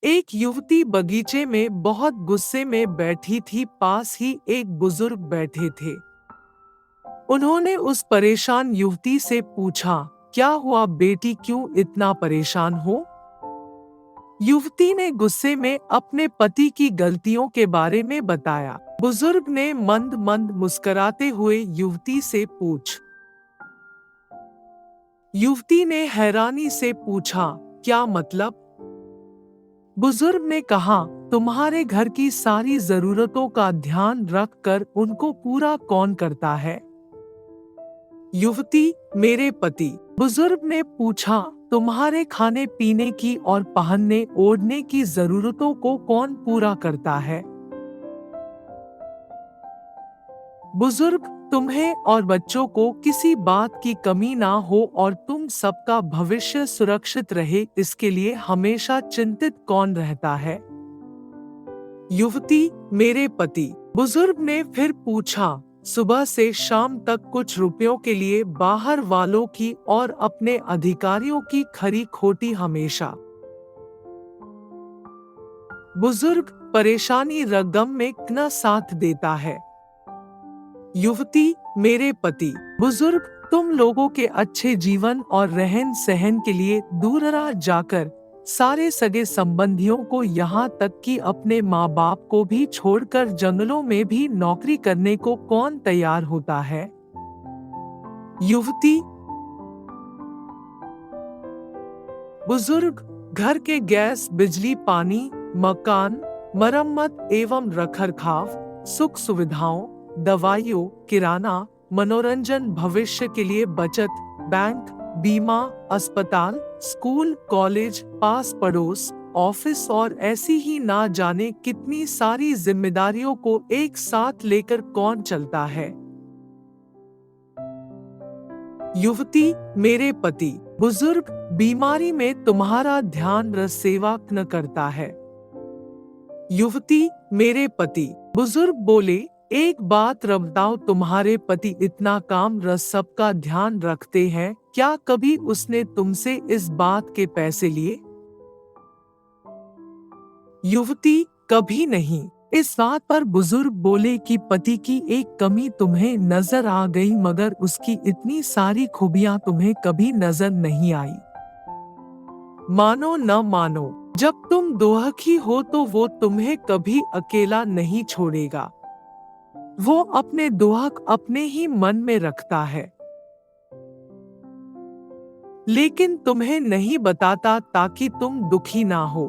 एक युवती बगीचे में बहुत गुस्से में बैठी थी। पास ही एक बुजुर्ग बैठे थे। उन्होंने उस परेशान युवती से पूछा, क्या हुआ बेटी, क्यों इतना परेशान हो? युवती ने गुस्से में अपने पति की गलतियों के बारे में बताया। बुजुर्ग ने मंद मंद मुस्कुराते हुए युवती से पूछ। युवती ने हैरानी से पूछा, क्या मतलब? बुजुर्ग ने कहा, तुम्हारे घर की सारी जरूरतों का ध्यान रखकर उनको पूरा कौन करता है? युवती, मेरे पति। बुजुर्ग ने पूछा, तुम्हारे खाने पीने की और पहनने ओढ़ने की जरूरतों को कौन पूरा करता है? बुजुर्ग, तुम्हें और बच्चों को किसी बात की कमी ना हो और तुम सबका भविष्य सुरक्षित रहे, इसके लिए हमेशा चिंतित कौन रहता है? युवती, मेरे पति। बुजुर्ग ने फिर पूछा, सुबह से शाम तक कुछ रुपयों के लिए बाहर वालों की और अपने अधिकारियों की खरी खोटी हमेशा। बुजुर्ग, परेशानी रगम में न साथ देता है। युवती, मेरे पति। बुजुर्ग, तुम लोगों के अच्छे जीवन और रहन सहन के लिए दूर जाकर सारे सगे संबंधियों को, यहाँ तक कि अपने माँ बाप को भी छोड़कर जंगलों में भी नौकरी करने को कौन तैयार होता है? युवती, बुजुर्ग, घर के गैस, बिजली, पानी, मकान, मरम्मत एवं रखरखाव, सुख सुविधाओं, दवाइयों, किराना, मनोरंजन, भविष्य के लिए बचत, बैंक, बीमा, अस्पताल, स्कूल, कॉलेज, पास पड़ोस, ऑफिस और ऐसी ही ना जाने कितनी सारी जिम्मेदारियों को एक साथ लेकर कौन चलता है? युवती, मेरे पति। बुजुर्ग, बीमारी में तुम्हारा ध्यान रस सेवा न करता है। युवती, मेरे पति। बुजुर्ग बोले, एक बात बताओ, तुम्हारे पति इतना काम रस सबका ध्यान रखते हैं, क्या कभी उसने तुमसे इस बात के पैसे लिए? युवती, कभी नहीं। इस बात पर बुजुर्ग बोले कि पति की एक कमी तुम्हें नजर आ गई, मगर उसकी इतनी सारी खूबियां तुम्हें कभी नजर नहीं आई। मानो न मानो, जब तुम दुखी हो तो वो तुम्हें कभी अकेला नहीं छोड़ेगा। वो अपने दुख अपने ही मन में रखता है, लेकिन तुम्हें नहीं बताता ताकि तुम दुखी ना हो।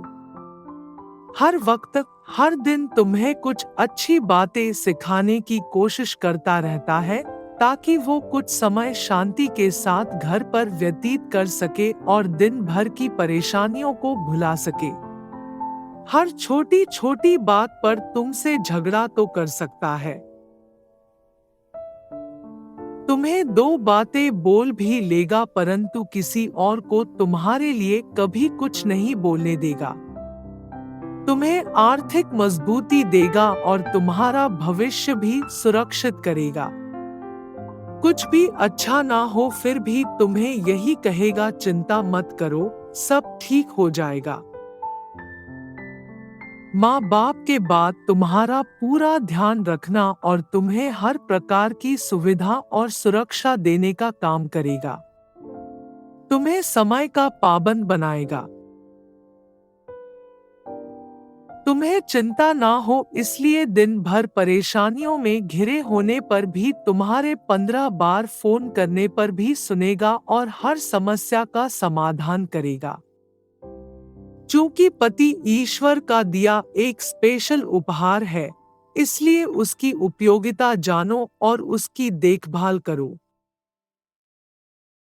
हर वक्त, हर दिन तुम्हें कुछ अच्छी बातें सिखाने की कोशिश करता रहता है, ताकि वो कुछ समय शांति के साथ घर पर व्यतीत कर सके और दिन भर की परेशानियों को भुला सके। हर छोटी छोटी बात पर तुमसे झगड़ा तो कर सकता है, तुम्हें दो बातें बोल भी लेगा, परंतु किसी और को तुम्हारे लिए कभी कुछ नहीं बोलने देगा। तुम्हें आर्थिक मजबूती देगा और तुम्हारा भविष्य भी सुरक्षित करेगा। कुछ भी अच्छा ना हो फिर भी तुम्हें यही कहेगा, चिंता मत करो, सब ठीक हो जाएगा। माँ बाप के बाद तुम्हारा पूरा ध्यान रखना और तुम्हें हर प्रकार की सुविधा और सुरक्षा देने का काम करेगा। तुम्हें समय का पाबंद बनाएगा। तुम्हें चिंता ना हो, इसलिए दिन भर परेशानियों में घिरे होने पर भी तुम्हारे 15 बार फोन करने पर भी सुनेगा और हर समस्या का समाधान करेगा। क्योंकि पति ईश्वर का दिया एक स्पेशल उपहार है, इसलिए उसकी उपयोगिता जानो और उसकी देखभाल करो।